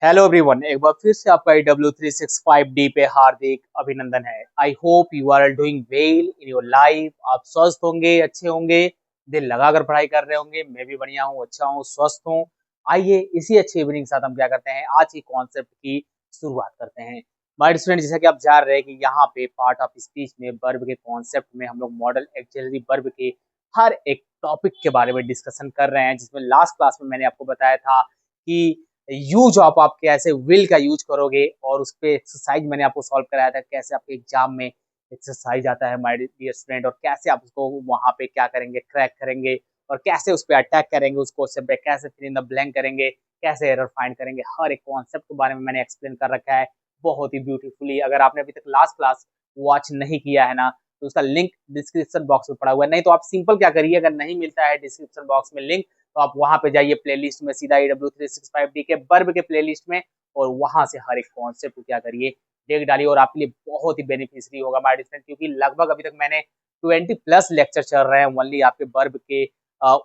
Hello everyone, एक बार फिर से आपका W365D पे हार्दिक अभिनंदन है। I hope you are doing well in your life. आप स्वस्थ होंगे, अच्छे होंगे, दिल लगाकर पढ़ाई कर रहे होंगे। मैं भी बढ़िया हूँ, अच्छा हूँ, स्वस्थ हूँ। आइए इसी अच्छी इवनिंग के साथ हम क्या करते हैं, आज की कॉन्सेप्ट की शुरुआत करते हैं। माय स्टूडेंट, जैसा कि आप जान रहे हैं कि यहाँ पे पार्ट ऑफ स्पीच में वर्ब के कॉन्सेप्ट में हम लोग मॉडल एक्सिलरी वर्ब के हर एक टॉपिक के बारे में डिस्कशन कर रहे हैं, जिसमें लास्ट क्लास में मैंने आपको बताया था कि यूज आप कैसे विल का यूज करोगे, और उस पे एक्सरसाइज मैंने आपको सॉल्व कराया था, कैसे आपके एग्जाम में एक्सरसाइज आता है माय डियर स्टूडेंट, और कैसे आप उसको वहां पे क्या करेंगे, क्रैक करेंगे, और कैसे उस पर अटैक करेंगे, उस क्वेश्चन पे कैसे फिल इन द ब्लैंक करेंगे, कैसे एरर फाइंड करेंगे। हर एक कॉन्सेप्ट के बारे में मैंने एक्सप्लेन कर रखा है बहुत ही ब्यूटीफुली। अगर आपने अभी तक लास्ट क्लास वॉच नहीं किया है ना, तो उसका लिंक डिस्क्रिप्शन बॉक्स में पड़ा हुआ है। नहीं तो आप सिंपल क्या करिए, अगर नहीं मिलता है डिस्क्रिप्शन बॉक्स में लिंक, तो आप वहां पे जाइए प्लेलिस्ट में, सीधा AW365D के वर्ब के प्लेलिस्ट में, और वहां से हर एक कॉन्सेप्ट को क्या करिए, देख डालिए। और आपके लिए बहुत ही बेनिफिशियरी होगा माय डियर, क्योंकि लगभग अभी तक मैंने 20+ लेक्चर चल रहे हैं ओनली आपके वर्ब के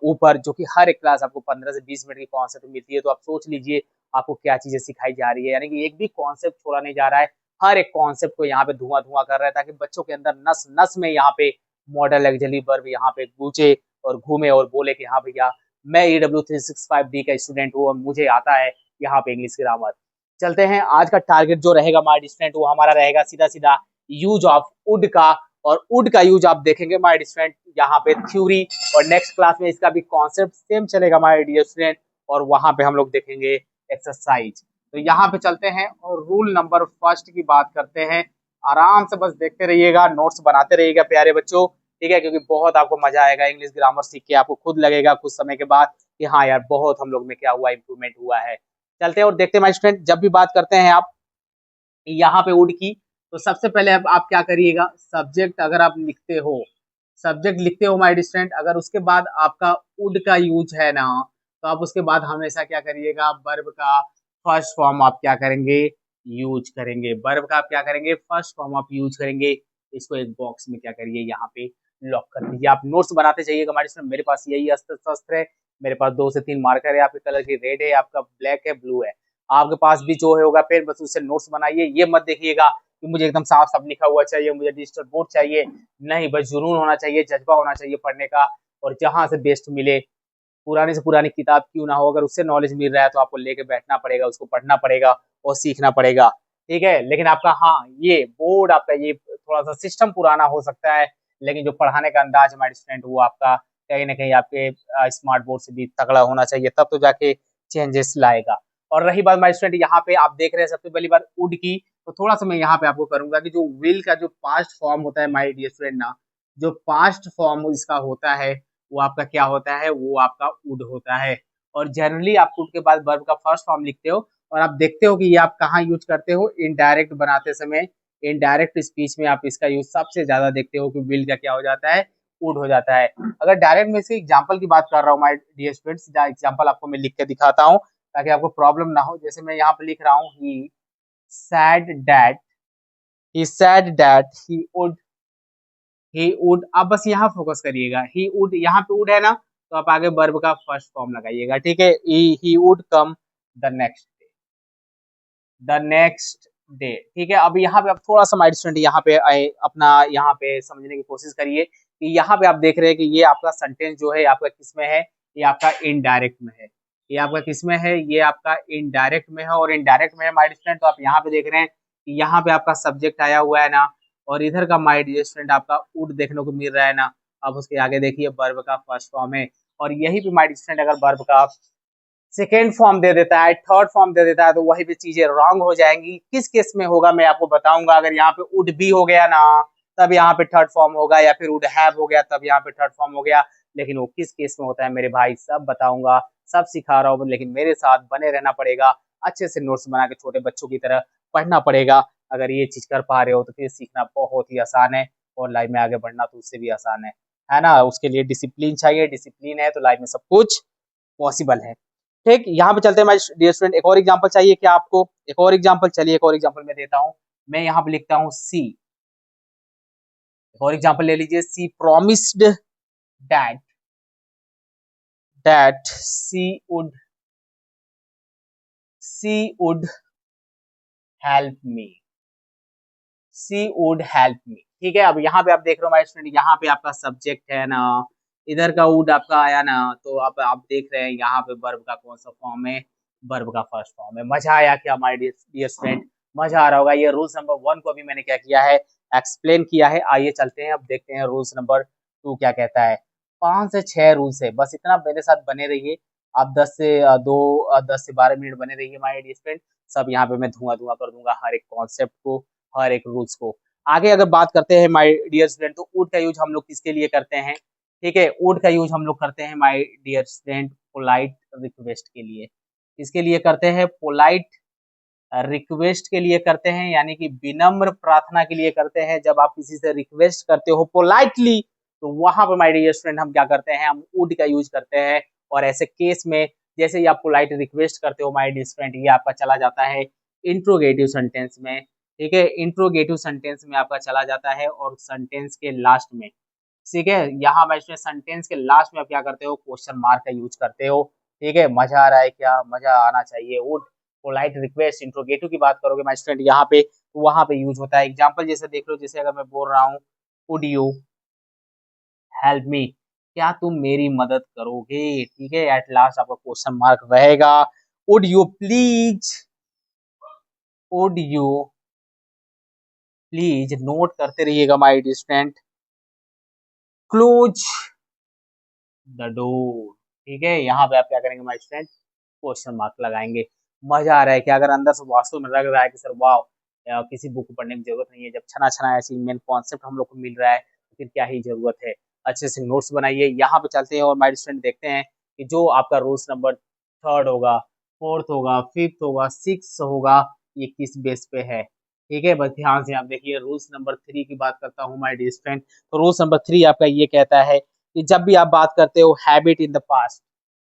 ऊपर, जो कि हर एक क्लास आपको 15 से 20 मिनट की कॉन्सेप्ट मिलती है। तो आप सोच लीजिए आपको क्या चीजें सिखाई जा रही है, यानी कि एक भी कॉन्सेप्ट छोड़ा नहीं जा रहा है। हर एक कॉन्सेप्ट को यहाँ पे धुआं धुआं कर रहा है, ताकि बच्चों के अंदर नस नस में यहाँ पे मॉडल एक्सिलरी वर्ब यहाँ पे गूंजे और घूमे और बोले कि हाँ भैया, मैं AW365D का स्टूडेंट हूँ और मुझे आता है यहाँ पे इंग्लिश ग्रामर। चलते हैं, आज का टारगेट जो रहेगा माय स्टूडेंट, वो हमारा रहेगा सीधा सीधा यूज ऑफ वुड का। और वुड का यूज आप देखेंगे माय स्टूडेंट यहाँ पे थ्योरी, और नेक्स्ट क्लास में इसका भी कॉन्सेप्ट सेम चलेगा माय डियर स्टूडेंट, और वहां पे हम लोग देखेंगे एक्सरसाइज। तो यहाँ पे चलते हैं और रूल नंबर फर्स्ट की बात करते हैं। आराम से बस देखते रहिएगा, नोट्स बनाते रहिएगा प्यारे बच्चों, ठीक है, क्योंकि बहुत आपको मजा आएगा इंग्लिश ग्रामर सीख के। आपको खुद लगेगा कुछ समय के बाद कि हाँ यार, बहुत हम लोग में क्या हुआ, इंप्रूवमेंट हुआ है। चलते हैं और देखते हैं माय स्टूडेंट, जब भी बात करते हैं आप यहाँ पे वुड की, तो सबसे पहले अब आप क्या करिएगा, सब्जेक्ट अगर आप लिखते हो, सब्जेक्ट लिखते हो माय स्टूडेंट, अगर उसके बाद आपका वुड का यूज है ना, तो आप उसके बाद हमेशा क्या करिएगा, वर्ब का फर्स्ट फॉर्म आप क्या करेंगे, यूज करेंगे। वर्ब का आप क्या करेंगे, फर्स्ट फॉर्म आप यूज करेंगे। इसको एक बॉक्स में क्या करिए, यहाँ पे लॉक कर दीजिए। आप नोट्स बनाते जाइएगा हमारे स्टूडेंट, मेरे पास यही अस्त्र शस्त्र है। मेरे पास 2 से 3 मार्कर है, आपके कलर की रेड है, आपका ब्लैक है, ब्लू है। आपके पास भी जो है होगा, फिर बस उससे नोट्स बनाइए। ये मत देखिएगा कि मुझे एकदम साफ साफ लिखा हुआ चाहिए, मुझे डिजिटल बोर्ड चाहिए। नहीं, बस जुनून होना चाहिए, जज्बा होना चाहिए पढ़ने का, और जहां से बेस्ट मिले, पुरानी से पुरानी किताब क्यों ना हो, अगर उससे नॉलेज मिल रहा है तो आपको लेके बैठना पड़ेगा, उसको पढ़ना पड़ेगा और सीखना पड़ेगा, ठीक है। लेकिन आपका, हाँ, ये बोर्ड आपका ये थोड़ा सा सिस्टम पुराना हो सकता है, लेकिन जो पढ़ाने का अंदाज हमारे स्टूडेंट, वो आपका कहीं ना कहीं आपके स्मार्ट बोर्ड से भी तगड़ा होना चाहिए, तब तो जाके चेंजेस लाएगा। और रही बात हमारे स्टूडेंट, यहाँ पे आप देख रहे हैं सबसे पहली बात वुड की, तो थोड़ा सा मैं यहाँ पे आपको करूंगा कि जो विल का जो पास्ट फॉर्म होता है माय डियर स्टूडेंट ना, जो पास्ट फॉर्म इसका होता है, वो आपका क्या होता है, वो आपका वुड होता है। और जनरली आप वुड के बाद वर्ब का फर्स्ट फॉर्म लिखते हो, और आप देखते हो कि ये आप कहाँ यूज करते हो, इनडायरेक्ट बनाते समय। इनडायरेक्ट स्पीच में आप इसका यूज सबसे ज्यादा देखते हो कि विल का क्या हो जाता है, वुड हो जाता है। अगर डायरेक्ट में इसके एग्जाम्पल की बात कर रहा हूँ माय डियर स्टूडेंट्स, एग्जाम्पल आपको मैं लिख के दिखाता हूँ ताकि आपको प्रॉब्लम ना हो। जैसे मैं यहाँ पे लिख रहा हूँ, he said that, he said that he would. आप बस यहाँ फोकस करिएगा, ही वुड, यहाँ पे वुड है ना, तो आप आगे वर्ब का फर्स्ट फॉर्म लगाइएगा, ठीक है। He would come the next day, the next day, ठीक है। अब यहाँ पे आप थोड़ा सा माइंड स्टूडेंट यहाँ पे अपना यहाँ पे समझने की कोशिश करिए कि यहाँ पे आप देख रहे हैं कि ये आपका सेंटेंस जो है आपका किस में है, ये आपका इनडायरेक्ट में है। ये आपका किस में है, ये आपका इनडायरेक्ट में है, और इनडायरेक्ट में है माइंड स्टूडेंट। तो आप यहाँ पे देख रहे हैं कि यहाँ पे आपका सब्जेक्ट आया हुआ है ना, और इधर का माइंड स्टूडेंट आपका वुड देखने को मिल रहा है ना। अब उसके आगे देखिए वर्ब का फर्स्ट फॉर्म है, और यही पे माइंड स्टूडेंट अगर वर्ब का सेकेंड फॉर्म दे देता है, थर्ड फॉर्म दे देता है, तो वही भी चीजें रॉन्ग हो जाएंगी। किस केस में होगा मैं आपको बताऊंगा। अगर यहाँ पे वुड बी हो गया ना, तब यहाँ पे थर्ड फॉर्म होगा, या फिर वुड हैव हो गया तब यहाँ पे थर्ड फॉर्म हो गया। लेकिन वो किस केस में होता है मेरे भाई, सब बताऊंगा, सब सिखा रहा हूँ, लेकिन मेरे साथ बने रहना पड़ेगा। अच्छे से नोट्स बना के छोटे बच्चों की तरह पढ़ना पड़ेगा। अगर ये चीज कर पा रहे हो तो फिर सीखना बहुत ही आसान है, और लाइफ में आगे बढ़ना तो उससे भी आसान है ना। उसके लिए डिसिप्लिन चाहिए, डिसिप्लिन है तो लाइफ में सब कुछ पॉसिबल है। ठीक, यहाँ पे चलते हैं माय डियर स्टूडेंट। एक और एग्जांपल चाहिए क्या आपको, एक और एग्जांपल, चलिए एक और एग्जांपल मैं देता हूँ। मैं यहाँ पे लिखता हूँ सी, एक और एग्जांपल ले लीजिए, she promised that that she would she would help me, she would help me. ठीक है, अब यहाँ पे आप देख रहे हो माय स्टूडेंट, यहाँ पे आपका सब्जेक्ट है ना, इधर का वुड आपका आया ना, तो आप देख रहे हैं यहाँ पे वर्ब का कौन सा फॉर्म है, वर्ब का फर्स्ट फॉर्म है। मजा आया क्या माय डियर स्टूडेंट? मजा आ रहा होगा। ये रूल्स नंबर 1 को भी मैंने क्या किया है, एक्सप्लेन किया है। आइए चलते हैं, अब देखते हैं रूल्स नंबर 2 क्या कहता है। 5 से 6 रूल्स है, बस इतना मेरे साथ बने रहिए। आप 10 से 12 मिनट बने रहिए माय डियर स्टूडेंट। सब यहाँ पे मैं धुआं धुआं कर दूंगा हर एक कॉन्सेप्ट को, हर एक रूल्स को। आगे अगर बात करते हैं माय डियर स्टूडेंट, तो वुड का यूज हम लोग किसके लिए करते हैं? ठीक है, वुड का यूज हम लोग करते हैं my dear student polite request के लिए। किसके लिए करते हैं? पोलाइट रिक्वेस्ट के लिए करते हैं, यानी कि विनम्र प्रार्थना के लिए करते हैं। जब आप किसी से रिक्वेस्ट करते हो पोलाइटली, तो वहां पर माय डियर स्टूडेंट हम क्या करते हैं, हम वुड का यूज करते हैं। और ऐसे केस में जैसे ही आप पोलाइट रिक्वेस्ट करते हो माय डियर स्टूडेंट, ये आपका चला जाता है इंट्रोगेटिव सेंटेंस में। ठीक है, इंट्रोगेटिव सेंटेंस में आपका चला जाता है, और सेंटेंस के लास्ट में, ठीक है, यहाँ मैं इसमें सेंटेंस के लास्ट में आप क्या करते हो, क्वेश्चन मार्क का यूज करते हो। ठीक है, मजा आ रहा है क्या? मजा आना चाहिए। वुड, पोलाइट रिक्वेस्ट, इंट्रोगेटिव की बात करोगे माय स्टूडेंट यहाँ पे, तो वहां पे यूज होता है। एग्जांपल जैसे देख लो, जैसे अगर मैं बोल रहा हूँ वुड यू हेल्प मी, क्या तुम मेरी मदद करोगे? ठीक है, एट लास्ट आपका क्वेश्चन मार्क रहेगा। Would you please, would you please, note करते रहिएगा my dear student, close the door. ठीक है, यहाँ पे आप क्या करेंगे माय स्टूडेंट, क्वेश्चन मार्क लगाएंगे। मजा आ रहा है कि अगर अंदर से वास्तव में लग रहा है कि सर वाह, किसी बुक को पढ़ने की जरूरत नहीं है, जब छना छना ऐसी मेन कॉन्सेप्ट हम लोग को मिल रहा है, तो फिर क्या ही जरूरत है। अच्छे से नोट्स बनाइए। यहाँ पे चलते हैं और माय स्टूडेंट देखते हैं कि जो आपका रूल्स नंबर 3 होगा, 4th होगा, 5th होगा, 6th होगा, ये किस बेस पे है। ठीक है, बस ध्यान से आप देखिए। रूल्स नंबर 3 की बात करता हूँ माय डियर स्टूडेंट, तो रूल्स नंबर 3 आपका ये कहता है कि जब भी आप बात करते हो हैबिट इन द पास्ट,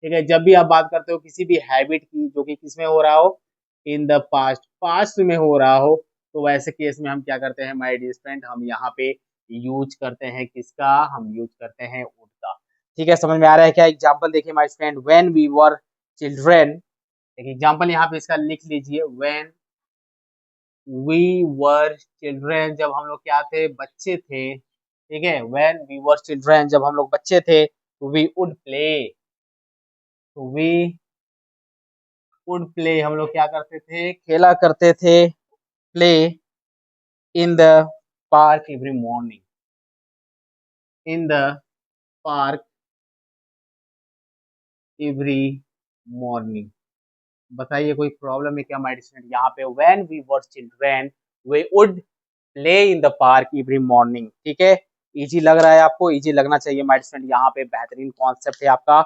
ठीक है, जब भी आप बात करते हो किसी भी हैबिट की जो कि किसमें हो रहा हो, इन द पास्ट, पास्ट में हो रहा हो, तो वैसे केस में हम क्या करते हैं माय डियर फ्रेंड, हम यहाँ पे यूज करते हैं किसका, हम यूज करते हैं वुड का। ठीक है, समझ में आ रहा है क्या? एग्जाम्पल देखिए my friend, when we were children, एक एग्जाम्पल यहाँ पे इसका लिख लीजिए। व्हेन वी वर चिल्ड्रेन, जब हम लोग क्या थे, बच्चे थे। ठीक है, व्हेन वी वर चिल्ड्रेन, जब हम लोग बच्चे थे, we would play, we would play, हम लोग क्या करते थे, खेला करते थे, play in the park every morning, in the park every morning. बताइए कोई प्रॉब्लम है क्या माय स्टूडेंट? यहाँ पे when we were children we would play in the park every morning. ठीक है, इजी लग रहा है आपको? इजी लगना चाहिए माय स्टूडेंट, यहाँ पे बेहतरीन कॉन्सेप्ट है आपका।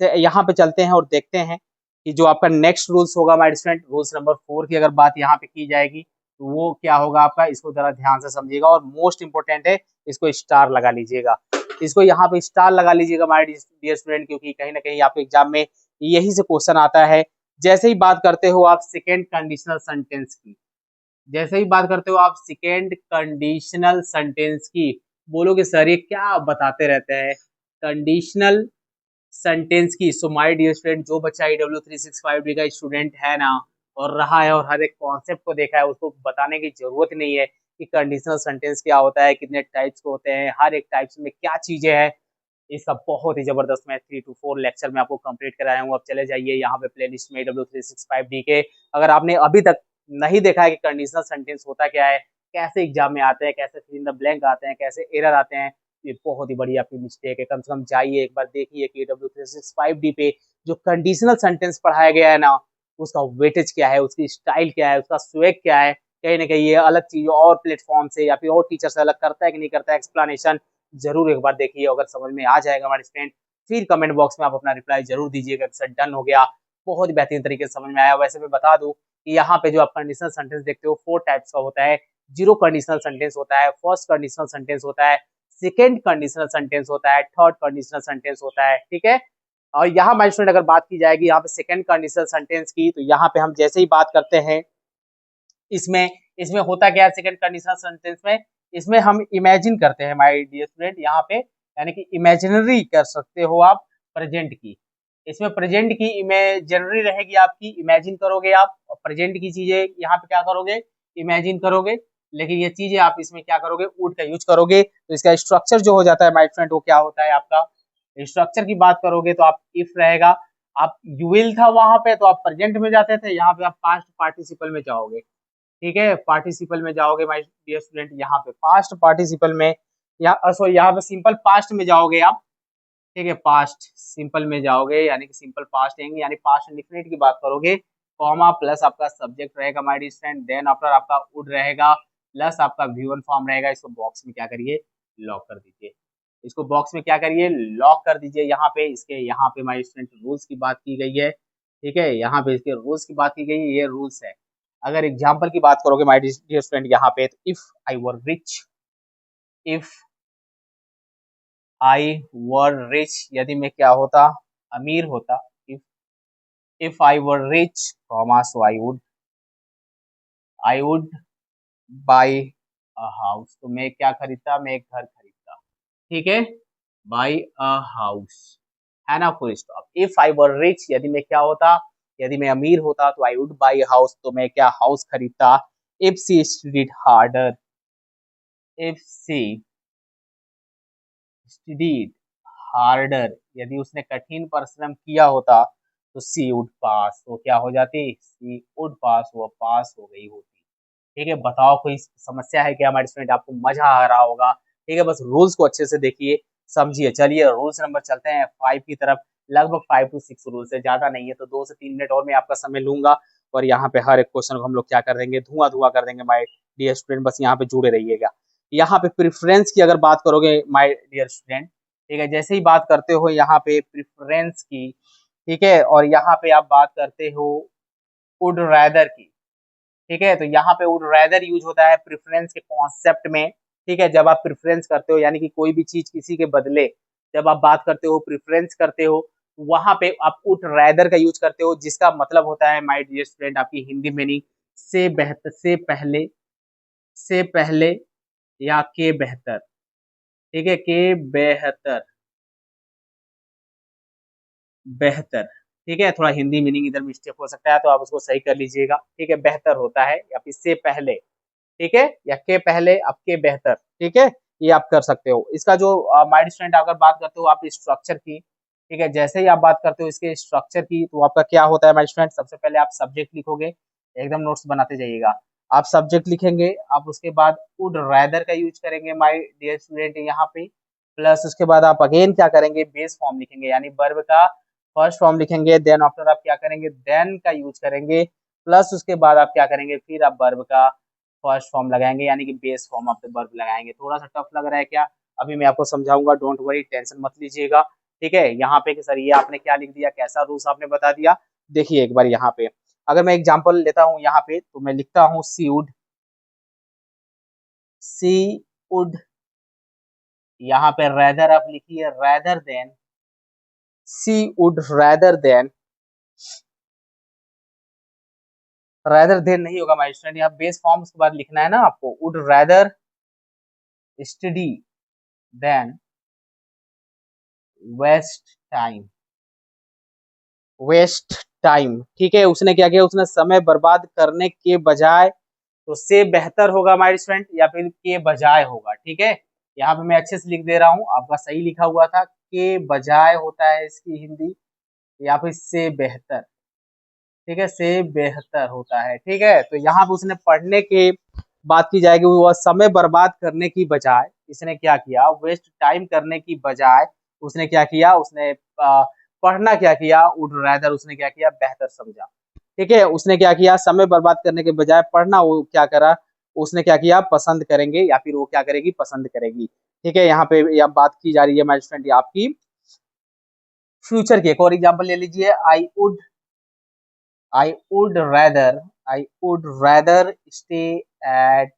से यहाँ पे चलते हैं और देखते हैं कि जो आपका नेक्स्ट रूल्स होगा माय स्टूडेंट, रूल्स नंबर 4 की अगर बात यहाँ पे की जाएगी, तो वो क्या होगा आपका, इसको जरा ध्यान से समझिएगा, और मोस्ट इंपोर्टेंट है, इसको स्टार लगा लीजिएगा। इसको यहाँ पे स्टार लगा लीजिएगा माय डियर स्टूडेंट, क्योंकि कहीं ना कहीं आपके एग्जाम में यही से क्वेश्चन आता है। जैसे ही बात करते हो आप सेकेंड कंडीशनल सेंटेंस की, जैसे ही बात करते हो आप सेकेंड कंडीशनल सेंटेंस की, बोलोगे सर ये क्या आप बताते रहते हैं कंडीशनल सेंटेंस की। सो माय डियर स्टूडेंट, जो बच्चा EW365D का स्टूडेंट है ना, और रहा है, और हर एक कॉन्सेप्ट को देखा है, उसको बताने की जरूरत नहीं है कि कंडीशनल सेंटेंस क्या होता है, कितने टाइप्स के होते हैं, हर एक टाइप्स में क्या चीजें हैं। इसका बहुत ही जबरदस्त मैं 3 to 4 लेक्चर में आपको कंप्लीट कराया हूँ। अब चले जाइए यहाँ पे प्लेलिस्ट में EW365D के, अगर आपने अभी तक नहीं देखा है कि कंडीशनल सेंटेंस होता क्या है, कैसे एग्जाम में आते हैं, कैसे फिल इन द ब्लैंक आते हैं, कैसे एरर आते हैं, ये बहुत ही बड़ी आपकी मिस्टेक है। कम से कम जाइए एक बार देखिए कि EW365D पे जो कंडीशनल सेंटेंस पढ़ाया गया है ना, उसका वेटेज क्या है, उसकी स्टाइल क्या है, उसका स्वेग क्या है, कहीं ना कहीं ये अलग चीज और प्लेटफॉर्म से या फिर और टीचर से अलग करता है कि नहीं करता है, एक्सप्लेनेशन जरूर एक बार देखिए। अगर समझ में आ जाएगा हमारे स्टूडेंट, फिर कमेंट बॉक्स में आप अपना रिप्लाई जरूर दीजिएगा सर डन हो गया, बहुत ही बेहतरीन तरीके से समझ में आया। वैसे मैं बता दूं कि यहाँ पे जो आप कंडीशनल सेंटेंस देखते हो 4 टाइप्स का होता है। जीरो कंडीशनल सेंटेंस होता है, फर्स्ट कंडीशनल सेंटेंस होता है, सेकेंड कंडीशनल सेंटेंस होता है, थर्ड कंडीशनल सेंटेंस होता है। ठीक है, और यहाँ माय स्टूडेंट अगर बात की जाएगी यहाँ पे सेकेंड कंडीशनल सेंटेंस की, तो यहाँ पे हम जैसे ही बात करते हैं, इसमें इसमें होता क्या है सेकंड कंडीशनल सेंटेंस में, इसमें हम इमेजिन करते हैं माय डियर स्टूडेंट यहाँ पे, यानी कि इमेजिनरी कर सकते हो आप प्रेजेंट की। इसमें प्रेजेंट की इमेजिनरी रहेगी आपकी, इमेजिन करोगे आप, प्रेजेंट की चीजें यहाँ पे क्या करोगे, इमेजिन करोगे, लेकिन ये चीजें आप इसमें क्या करोगे, वुड का यूज करोगे। तो इसका स्ट्रक्चर जो हो जाता है माय फ्रेंड वो क्या होता है आपका, स्ट्रक्चर की बात करोगे तो आप इफ रहेगा, आप यू विल था वहां पे तो आप प्रेजेंट में जाते थे, यहाँ पे आप पास्ट पार्टिसिपल में जाओगे। ठीक है, पार्टिसिपल में जाओगे माय डियर स्टूडेंट, यहाँ पे पास्ट पार्टिसिपल में, यहाँ सॉरी यहाँ पे सिंपल पास्ट में जाओगे आप। ठीक है, पास्ट सिंपल में जाओगे यानी कि सिंपल पास्ट लेंगे, यानी पास्ट इंडेफिनिट की बात करोगे, कॉमा प्लस आपका सब्जेक्ट रहेगा my dear student, then after आपका वुड रहेगा, प्लस आपका V1 फॉर्म रहेगा। इसको बॉक्स में क्या करिए, लॉक कर दीजिए। इसको बॉक्स में क्या करिए, लॉक कर दीजिए। यहाँ पे इसके यहाँ पे माय स्टूडेंट रूल्स की बात की गई है। ठीक है, यहाँ पे इसके रूल्स की बात की गई है, ये रूल्स है। अगर एग्जाम्पल की बात करोगे माय डियर स्टूडेंट यहाँ पे, तो if I were rich, if I were rich, यदि मैं क्या होता, अमीर होता, if I were rich, comma so I would buy a house, तो मैं क्या खरीदता, मैं एक घर खरीदता। ठीक है, बाई अ हाउस, है ना, full stop. If I were rich, यदि मैं क्या होता, यदि मैं अमीर होता तो आई वुड बाई हाउस, तो मैं क्या हाउस खरीदता। If she studied harder, if she studied harder, यदि उसने कठिन परिश्रम किया होता तो सी वुड पास, वो क्या हो जाती, सी वुड पास, वो पास हो गई होती। ठीक है, बताओ कोई समस्या है क्या हमारे स्टूडेंट, आपको मजा आ रहा होगा। ठीक है, बस रूल्स को अच्छे से देखिए, समझिए। चलिए रूल्स नंबर चलते हैं 5 की तरफ। लगभग 5 to 6 रूल्स है, ज्यादा नहीं है, तो 2 से 3 मिनट और मैं आपका समय लूंगा, और यहाँ पे हर एक क्वेश्चन को हम लोग क्या कर देंगे, धुआं धुआं कर देंगे माय डियर स्टूडेंट, बस यहाँ पे जुड़े रहिएगा। यहाँ पे प्रेफरेंस की अगर बात करोगे माय डियर स्टूडेंट, ठीक है, जैसे ही बात करते हो यहाँ पे प्रेफरेंस की, ठीक है, और यहाँ पे आप बात करते हो वुड रैदर की। ठीक है, तो यहाँ पे वुड रैदर यूज होता है प्रेफरेंस के कॉन्सेप्ट में। ठीक है, जब आप प्रेफरेंस करते हो यानी कि कोई भी चीज किसी के बदले जब आप बात करते हो, प्रेफरेंस करते हो, वहां पे आप वुड रैदर का यूज करते हो, जिसका मतलब होता है माय डियर स्टूडेंट, आपकी हिंदी मीनिंग से बेहतर, से पहले या के बेहतर। ठीक है, के बेहतर, बेहतर। ठीक है, थोड़ा हिंदी मीनिंग इधर मिस्टेक हो सकता है तो आप उसको सही कर लीजिएगा। ठीक है, बेहतर होता है या फिर से पहले, ठीक है, या के पहले, अब के बेहतर। ठीक है, ये आप कर सकते हो। इसका जो माइंड स्टूडेंट अगर बात करते हो आप स्ट्रक्चर की, ठीक है, जैसे ही आप बात करते हो इसके स्ट्रक्चर की, तो आपका क्या होता है माइंड स्टूडेंट, सबसे पहले आप सब्जेक्ट लिखोगे, एकदम नोट्स बनाते जाइएगा। आप सब्जेक्ट लिखेंगे, आप उसके बाद वुड रैदर का यूज करेंगे माय डियर स्टूडेंट यहाँ पे, प्लस उसके बाद आप अगेन क्या करेंगे, बेस फॉर्म लिखेंगे, यानी वर्ब का फर्स्ट फॉर्म लिखेंगे, देन आफ्टर आप क्या करेंगे, देन का यूज करेंगे, प्लस उसके बाद आप क्या करेंगे, फिर आप वर्ब का फर्स्ट फॉर्म लगाएंगे, यानी कि base form of the verb लगाएंगे। थोड़ा सा टफ लग रहा है क्या, अभी मैं आपको समझाऊंगा, डोंट वरी, टेंशन मत लीजिएगा। ठीक है, यहाँ पे कि सर ये आपने क्या लिख दिया, कैसा रूल्स आपने बता दिया। देखिए एक बार यहाँ पे अगर मैं एग्जांपल लेता हूँ यहाँ पे, तो मैं लिखता हूँ सी वुड, सी वुड, यहाँ पे रैदर आप लिखिए, rather than, she would rather than, rather than नहीं होगा माय स्टूडेंट, यहाँ बेस फॉर्म उसके बाद लिखना है ना आपको, would rather study than waste time, waste time. ठीक है, उसने क्या किया, उसने समय बर्बाद करने के बजाय, तो से बेहतर होगा माय स्टूडेंट या फिर के बजाय होगा। ठीक है, यहाँ पे मैं अच्छे से लिख दे रहा हूँ, आपका सही लिखा हुआ था, के बजाय होता है इसकी हिंदी, या फिर से बेहतर। ठीक है, से बेहतर होता है। ठीक है, तो यहाँ पे उसने पढ़ने के बात की जाएगी, वो समय बर्बाद करने की बजाय इसने क्या किया, वेस्ट टाइम करने की बजाय उसने क्या किया, उसने पढ़ना क्या किया, वुड रैदर उसने क्या किया, बेहतर समझा। ठीक है, उसने क्या किया, समय बर्बाद करने के बजाय पढ़ना वो क्या करा, उसने क्या किया, पसंद करेंगे, या फिर वो क्या करेगी, पसंद करेगी। ठीक है, यहाँ पे यह बात की जा रही है माय स्टूडेंट आपकी फ्यूचर की। एक और एग्जांपल ले लीजिए, I would rather, I would rather at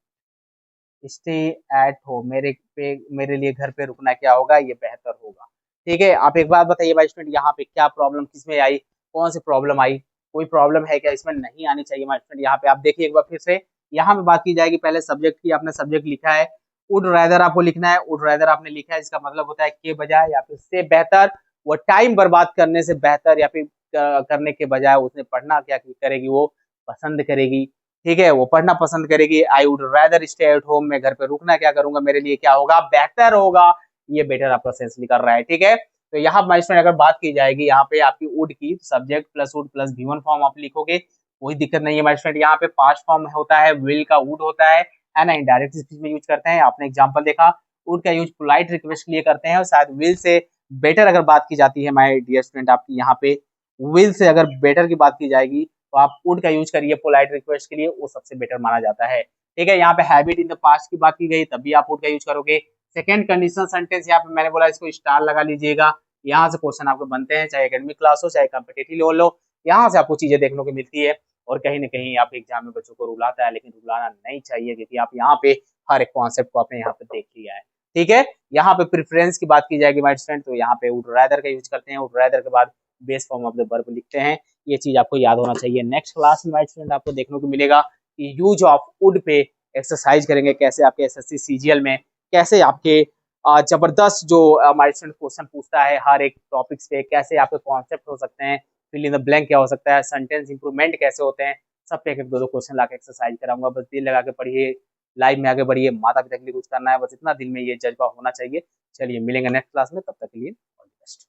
stay at home, मेरे लिए घर पे रुकना क्या होगा, ये बेहतर होगा। ठीक है, आप एक बात बताइए भाई स्टूडेंट, यहाँ पे क्या प्रॉब्लम किसमें आई, कौन सी प्रॉब्लम आई, कोई प्रॉब्लम है क्या, इसमें नहीं आनी चाहिए माय स्टूडेंट। यहाँ पे आप देखिए एक बार फिर से, यहाँ पे बात की जाएगी पहले सब्जेक्ट की, आपने सब्जेक्ट लिखा है, वुड रैदर आपको लिखना है, वुड रैदर आपने लिखा है, इसका मतलब होता है के बजाय या फिर से बेहतर, वो टाइम बर्बाद करने से बेहतर या फिर करने के बजाय उसने पढ़ना क्या करेगी, वो पसंद करेगी। ठीक है, वो पढ़ना पसंद करेगी। I would rather stay at home, मैं घर पे रुकना क्या करूंगा, मेरे लिए क्या होगा, बेहतर होगा। ये बेटर आपका सेंस कर रहा है। ठीक है, तो यहाँ माय स्टूडेंट अगर बात की जाएगी यहाँ पे आपकी वुड की, subject plus would plus V1 form आप लिखोगे, कोई दिक्कत नहीं है माय स्टूडेंट। यहाँ पे 5 फॉर्म होता है, विल का वुड होता है ना, इनडायरेक्ट स्पीच में यूज करते हैं। आपने एग्जाम्पल देखा, वुड का यूज पोलाइट रिक्वेस्ट के लिए करते हैं, और शायद विल से बेटर अगर बात की जाती है माय डियर स्टूडेंट, आपकी यहाँ पे विल से अगर बेटर की बात की जाएगी तो आप वुड का यूज करिए पोलाइट रिक्वेस्ट के लिए, वो सबसे बेटर माना जाता है। ठीक है, यहाँ पे हैबिट इन द पास्ट की बात की गई तब भी आप वुड का यूज करोगे। सेकंड कंडीशनल सेंटेंस, यहाँ पे मैंने बोला इसको स्टार लगा लीजिएगा। यहाँ से क्वेश्चन आपको बनते हैं, चाहे एकेडमिक क्लास हो चाहे कॉम्पिटेटिव लेवल लो, यहाँ से आपको चीजें देखने को मिलती है। और कहीं ना कहीं आप एग्जाम में बच्चों को रुलाता है, लेकिन रुलाना नहीं चाहिए, क्योंकि आप यहाँ पे हर एक कॉन्सेप्ट को आपने यहाँ पे देख लिया है। ठीक है, यहाँ पे प्रेफरेंस की बात की जाएगी माय स्टूडेंट, तो यहाँ पे वुड रादर का यूज करते हैं, वुड रादर के बाद base form of the verb लिखते हैं। ये चीज आपको याद होना चाहिए। नेक्स्ट क्लास में माय स्टूडेंट आपको देखने को मिलेगा कि यूज ऑफ वुड पे एक्सरसाइज करेंगे, कैसे आपके एसएससी सीजीएल में कैसे आपके जबरदस्त जो हमारे स्टूडेंट क्वेश्चन पूछता है हर एक टॉपिक्स पे, कैसे आपके कॉन्सेप्ट हो सकते हैं, फिल इन द ब्लैंक क्या हो सकता है, सेंटेंस इंप्रूवमेंट कैसे होते हैं, सब पे एक एक दो दो क्वेश्चन लाके एक्सरसाइज कराऊंगा। बस दिल लगा के पढ़िए, लाइव में आगे बढ़िए, माता पिता के लिए कुछ करना है, बस इतना दिल में ये जज्बा होना चाहिए। चलिए मिलेंगे नेक्स्ट क्लास में, तब तक के लिए ऑल द बेस्ट।